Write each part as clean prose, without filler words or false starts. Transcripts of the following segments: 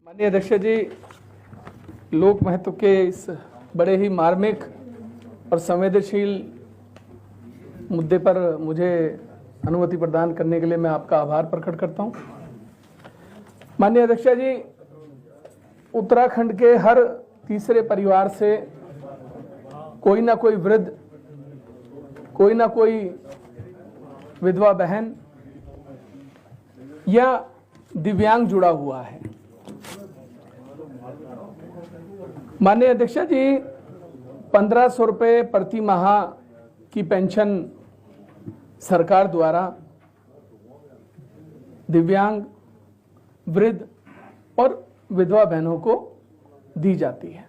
माननीय अध्यक्ष जी, लोक महत्व के इस बड़े ही मार्मिक और संवेदनशील मुद्दे पर मुझे अनुमति प्रदान करने के लिए मैं आपका आभार प्रकट करता हूं। माननीय अध्यक्ष जी, उत्तराखंड के हर तीसरे परिवार से कोई ना कोई वृद्ध, कोई ना कोई विधवा बहन या दिव्यांग जुड़ा हुआ है। माननीय अध्यक्ष जी, 1500 रुपये प्रति माह की पेंशन सरकार द्वारा दिव्यांग, वृद्ध और विधवा बहनों को दी जाती है।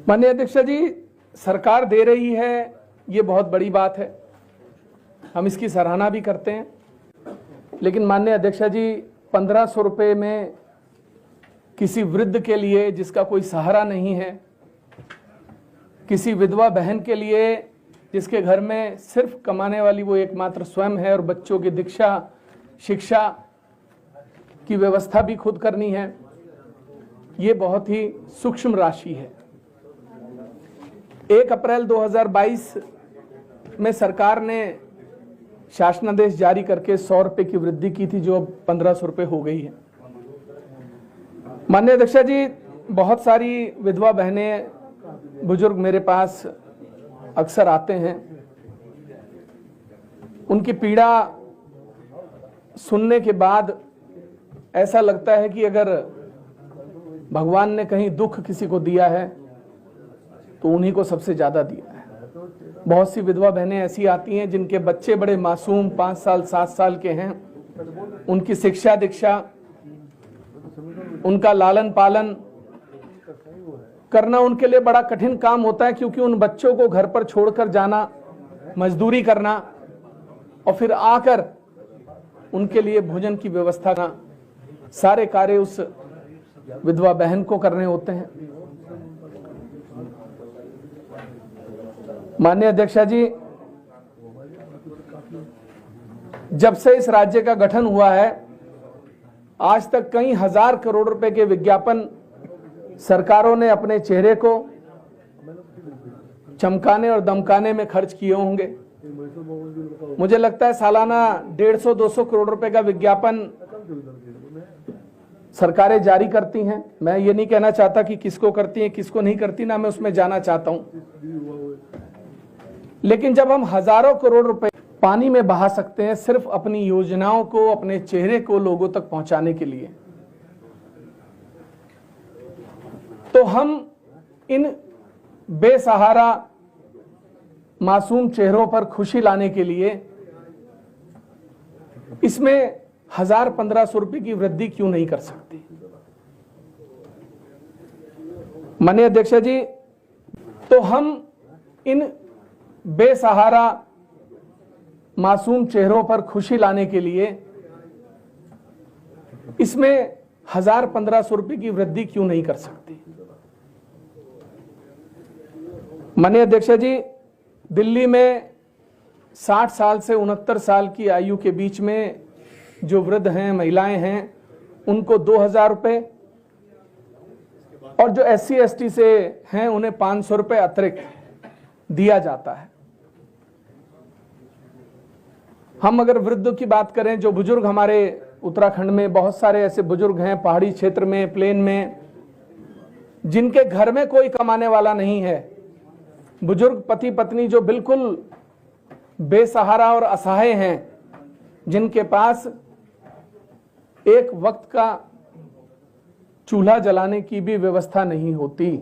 माननीय अध्यक्ष जी, सरकार दे रही है, ये बहुत बड़ी बात है, हम इसकी सराहना भी करते हैं। लेकिन माननीय अध्यक्ष जी, 1500 रुपये में किसी वृद्ध के लिए जिसका कोई सहारा नहीं है, किसी विधवा बहन के लिए जिसके घर में सिर्फ कमाने वाली वो एकमात्र स्वयं है और बच्चों की दीक्षा शिक्षा की व्यवस्था भी खुद करनी है, ये बहुत ही सूक्ष्म राशि है। 1 अप्रैल 2022 में सरकार ने शासनादेश जारी करके 100 रुपये की वृद्धि की थी, जो अब 1500 रुपये हो गई है। माननीय अध्यक्ष जी, बहुत सारी विधवा बहनें, बुजुर्ग मेरे पास अक्सर आते हैं। उनकी पीड़ा सुनने के बाद ऐसा लगता है कि अगर भगवान ने कहीं दुख किसी को दिया है तो उन्हीं को सबसे ज्यादा दिया है। बहुत सी विधवा बहनें ऐसी आती हैं जिनके बच्चे बड़े मासूम 5 साल 7 साल के हैं। उनकी शिक्षा दीक्षा, उनका लालन पालन करना उनके लिए बड़ा कठिन काम होता है, क्योंकि उन बच्चों को घर पर छोड़कर जाना, मजदूरी करना और फिर आकर उनके लिए भोजन की व्यवस्था करना, सारे कार्य उस विधवा बहन को करने होते हैं। माननीय अध्यक्ष जी, जब से इस राज्य का गठन हुआ है, आज तक कई हजार करोड़ रुपए के विज्ञापन सरकारों ने अपने चेहरे को चमकाने और दमकाने में खर्च किए होंगे। मुझे लगता है सालाना 150-200 करोड़ रुपए का विज्ञापन सरकारें जारी करती हैं। मैं ये नहीं कहना चाहता कि किसको करती हैं किसको नहीं करती, ना मैं उसमें जाना चाहता हूं। लेकिन जब हम हजारों करोड़ रुपए पानी में बहा सकते हैं सिर्फ अपनी योजनाओं को, अपने चेहरे को लोगों तक पहुंचाने के लिए, तो हम इन बेसहारा मासूम चेहरों पर खुशी लाने के लिए इसमें 1000-1500 रुपए की वृद्धि क्यों नहीं कर सकते। माननीय अध्यक्ष जी, तो हम इन बेसहारा मासूम चेहरों पर खुशी लाने के लिए इसमें 1000-1500 रुपए की वृद्धि क्यों नहीं कर सकते। माननीय अध्यक्ष जी, दिल्ली में 60 साल से 69 साल की आयु के बीच में जो वृद्ध हैं, महिलाएं हैं, उनको 2000 रुपए और जो SC ST से हैं उन्हें 500 रुपए अतिरिक्त दिया जाता है। हम अगर वृद्धों की बात करें, जो बुजुर्ग हमारे उत्तराखंड में बहुत सारे ऐसे बुजुर्ग हैं, पहाड़ी क्षेत्र में, प्लेन में, जिनके घर में कोई कमाने वाला नहीं है, बुजुर्ग पति पत्नी जो बिल्कुल बेसहारा और असहाय हैं, जिनके पास एक वक्त का चूल्हा जलाने की भी व्यवस्था नहीं होती,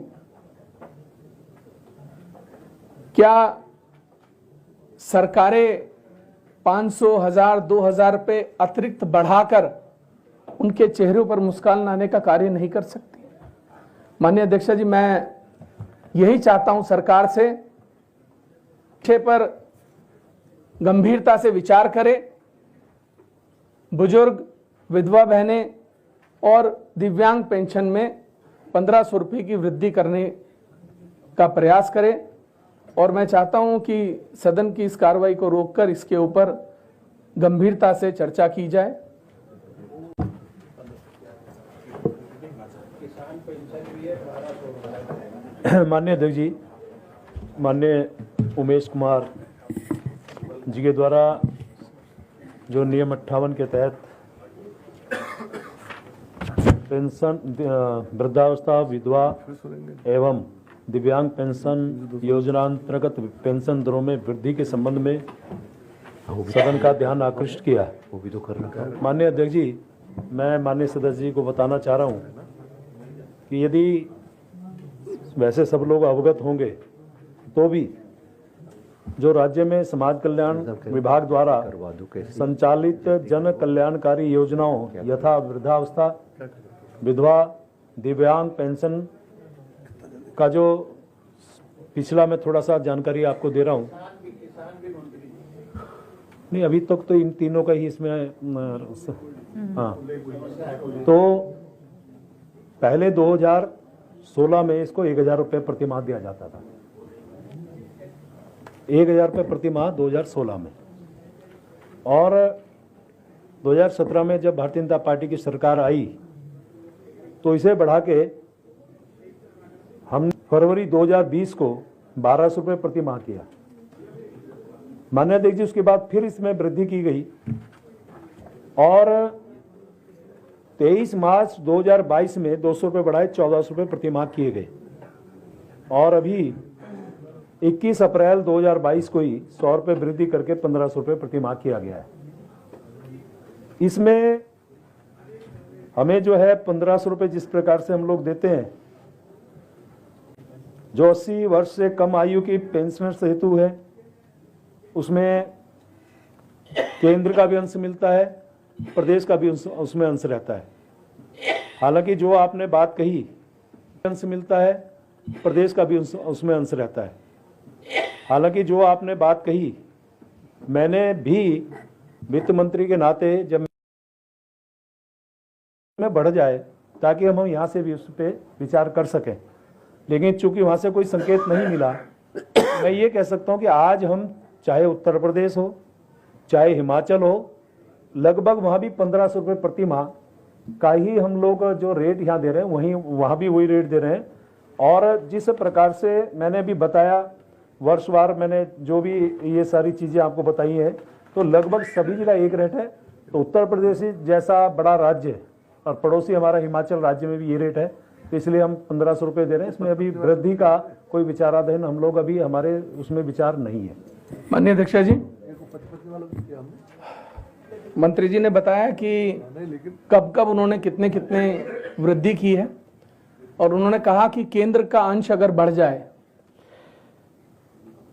क्या सरकारें 500, 1000, 2000 रुपए अतिरिक्त बढ़ाकर उनके चेहरों पर मुस्कान लाने का कार्य नहीं कर सकती। माननीय अध्यक्ष जी, मैं यही चाहता हूं सरकार से पर गंभीरता से विचार करें, बुजुर्ग, विधवा बहनें और दिव्यांग पेंशन में 1500 रुपये की वृद्धि करने का प्रयास करें। और मैं चाहता हूं कि सदन की इस कार्रवाई को रोककर इसके ऊपर गंभीरता से चर्चा की जाए। माननीय अध्यक्ष जी, माननीय उमेश कुमार जी के द्वारा जो नियम 58 के तहत पेंशन वृद्धावस्था विधवा एवं दिव्यांग पेंशन योजना अंतर्गत पेंशन दरों में वृद्धि के संबंध में सदन का ध्यान आकृष्ट किया। वो भी तो करना। माननीय अध्यक्ष जी, मैं माननीय सदस्य जी को बताना चाह रहा हूं कि यदि वैसे सब लोग अवगत होंगे तो भी जो राज्य में समाज कल्याण विभाग द्वारा संचालित जन कल्याणकारी योजनाओं यथा वृद्धावस्था विधवा दिव्यांग पेंशन का जो पिछला मैं थोड़ा सा जानकारी आपको दे रहा हूं। नहीं, अभी तक तो इन तीनों का ही इसमें हाँ, तो पहले 2016 में इसको 1000 रुपये प्रति माह दिया जाता था। 1000 रुपये प्रति माह 2016 में, और 2017 में जब भारतीय जनता पार्टी की सरकार आई तो इसे बढ़ा के हम फरवरी 2020 को 1200 रुपये प्रति माह किया। मान्य अध्यक्ष जी, उसके बाद फिर इसमें वृद्धि की गई और 23 मार्च 2022 में 200 रुपये बढ़ाए 1400 रुपये प्रति माह किए गए, और अभी 21 अप्रैल 2022 को ही 100 रुपये वृद्धि करके 1500 रुपये प्रति माह किया गया है। इसमें हमें जो है 1500 रुपये जिस प्रकार से हम लोग देते हैं, जो 80 वर्ष से कम आयु की पेंशनर्स हेतु है, उसमें केंद्र का भी अंश मिलता है, प्रदेश का भी उसमें अंश रहता है। हालांकि जो आपने बात कही, अंश मिलता है, प्रदेश का भी उसमें अंश रहता है। हालांकि जो आपने बात कही, मैंने भी वित्त मंत्री के नाते जब में बढ़ जाए ताकि हम यहाँ से भी उस पर विचार कर सकें, लेकिन चूंकि वहाँ से कोई संकेत नहीं मिला, मैं ये कह सकता हूँ कि आज हम चाहे उत्तर प्रदेश हो चाहे हिमाचल हो, लगभग वहाँ भी 1500 रुपये प्रति माह का ही हम लोग जो रेट यहाँ दे रहे हैं वहीं वहाँ भी वही रेट दे रहे हैं। और जिस प्रकार से मैंने भी बताया, वर्षवार मैंने जो भी ये सारी चीज़ें आपको बताई हैं, तो लगभग सभी जगह एक रेट है। तो उत्तर प्रदेश जैसा बड़ा राज्य और पड़ोसी हमारा हिमाचल राज्य में भी ये रेट है, तो इसलिए हम 1500 रुपये दे रहे हैं। इसमें अभी वृद्धि का कोई विचाराधीन हम लोग अभी हमारे उसमें विचार नहीं है। माननीय अध्यक्ष जी, मंत्री जी ने बताया कि कब कब उन्होंने कितने कितने वृद्धि की है, और उन्होंने कहा कि केंद्र का अंश अगर बढ़ जाए।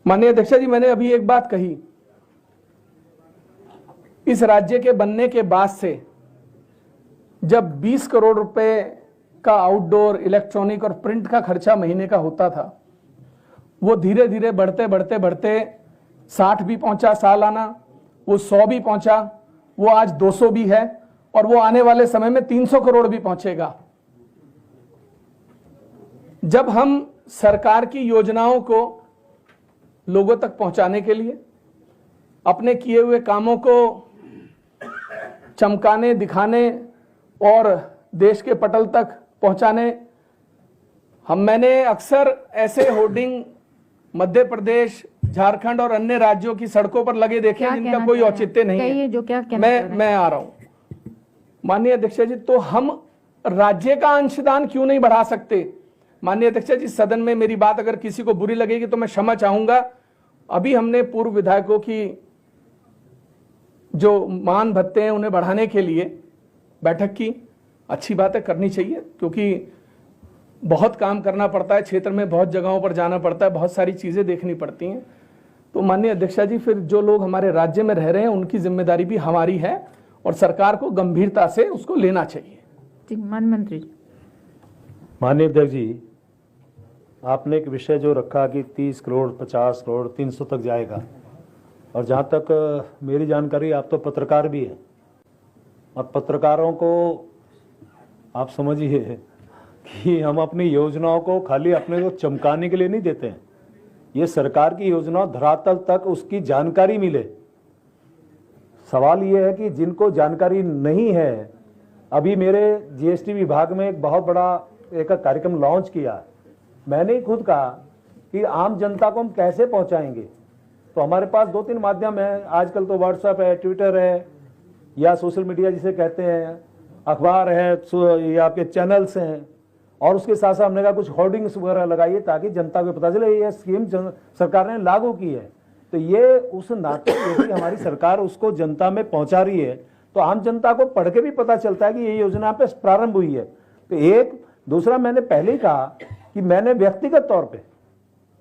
माननीय अध्यक्ष जी, मैंने अभी एक बात कही, इस राज्य के बनने के बाद से जब 20 करोड़ रुपए का आउटडोर इलेक्ट्रॉनिक और प्रिंट का खर्चा महीने का होता था, वो धीरे धीरे बढ़ते बढ़ते बढ़ते 60 भी पहुंचा सालाना, वो 100 भी पहुंचा, वो आज 200 भी है, और वो आने वाले समय में 300 करोड़ भी पहुंचेगा। जब हम सरकार की योजनाओं को लोगों तक पहुंचाने के लिए, अपने किए हुए कामों को चमकाने दिखाने और देश के पटल तक पहुंचाने, मैंने अक्सर ऐसे होर्डिंग मध्य प्रदेश, झारखंड और अन्य राज्यों की सड़कों पर लगे देखे जिनका कोई औचित्य नहीं है। जो क्या मैं आ रहा हूं माननीय अध्यक्ष जी, तो हम राज्य का अंशदान क्यों नहीं बढ़ा सकते? माननीय अध्यक्ष जी, सदन में मेरी बात अगर किसी को बुरी लगेगी तो मैं क्षमा चाहूंगा। अभी हमने पूर्व विधायकों की जो मान भत्ते हैं उन्हें बढ़ाने के लिए बैठक की। अच्छी बात है, करनी चाहिए, क्योंकि बहुत काम करना पड़ता है, क्षेत्र में बहुत जगहों पर जाना पड़ता है, बहुत सारी चीजें देखनी पड़ती हैं। तो माननीय अध्यक्ष जी, फिर जो लोग हमारे राज्य में रह रहे हैं उनकी जिम्मेदारी भी हमारी है, और सरकार को गंभीरता से उसको लेना चाहिए। मान मंत्री जी। माननीय अध्यक्ष जी, आपने एक विषय जो रखा कि 30 करोड़ 50 करोड़ 300 तक जाएगा, और जहाँ तक मेरी जानकारी, आप तो पत्रकार भी हैं, और पत्रकारों को आप समझिए कि हम अपनी योजनाओं को खाली अपने को चमकाने के लिए नहीं देते हैं। ये सरकार की योजना धरातल तक उसकी जानकारी मिले। सवाल ये है कि जिनको जानकारी नहीं है अभी मेरे जीएसटी विभाग में एक बहुत बड़ा एक कार्यक्रम लॉन्च किया। मैंने ही खुद कहा कि आम जनता को हम कैसे पहुंचाएंगे, तो हमारे पास 2-3 माध्यम है। आजकल तो व्हाट्सएप है, ट्विटर है, या सोशल मीडिया जिसे कहते हैं, अखबार है, ये आपके चैनल्स हैं, और उसके साथ साथ हमने कहा कुछ होर्डिंग्स वगैरह लगाइए ताकि जनता को पता चले ये स्कीम सरकार ने लागू की है। तो ये उस नाते यदि हमारी सरकार उसको जनता में पहुंचा रही है तो आम जनता को पढ़ के भी पता चलता है कि ये योजना पे प्रारंभ हुई है। तो एक दूसरा, मैंने पहले ही कहा कि मैंने व्यक्तिगत तौर पे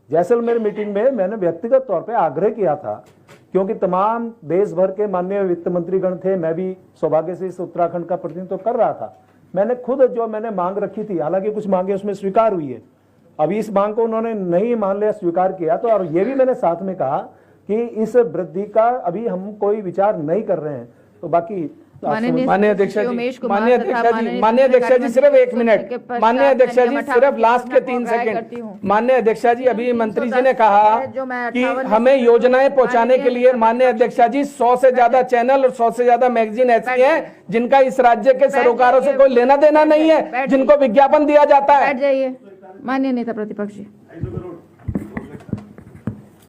जैसलमेर मीटिंग में मैंने व्यक्तिगत तौर पे आग्रह किया था, क्योंकि तमाम देश भर के माननीय वित्त मंत्रीगण थे, मैं भी सौभाग्य से इस उत्तराखंड का प्रतिनिधित्व कर रहा था। मैंने खुद जो मैंने मांग रखी थी, हालांकि कुछ मांगे उसमें स्वीकार हुई है, अभी इस मांग को उन्होंने नहीं मान लिया, स्वीकार किया। तो और ये भी मैंने साथ में कहा कि इस वृद्धि का अभी हम कोई विचार नहीं कर रहे हैं। तो बाकी माननीय अध्यक्ष जी सिर्फ 1 मिनट, माननीय अध्यक्ष जी सिर्फ लास्ट के 3 सेकंड। माननीय अध्यक्ष जी, अभी मंत्री जी ने कहा कि हमें योजनाएं पहुंचाने के लिए माननीय अध्यक्ष जी 100 से ज्यादा चैनल और 100 से ज्यादा मैगजीन ऐसी हैं जिनका इस राज्य के सरोकारों से कोई लेना देना नहीं है, जिनको विज्ञापन दिया जाता है। बैठ जाइए माननीय नेता प्रतिपक्ष जी।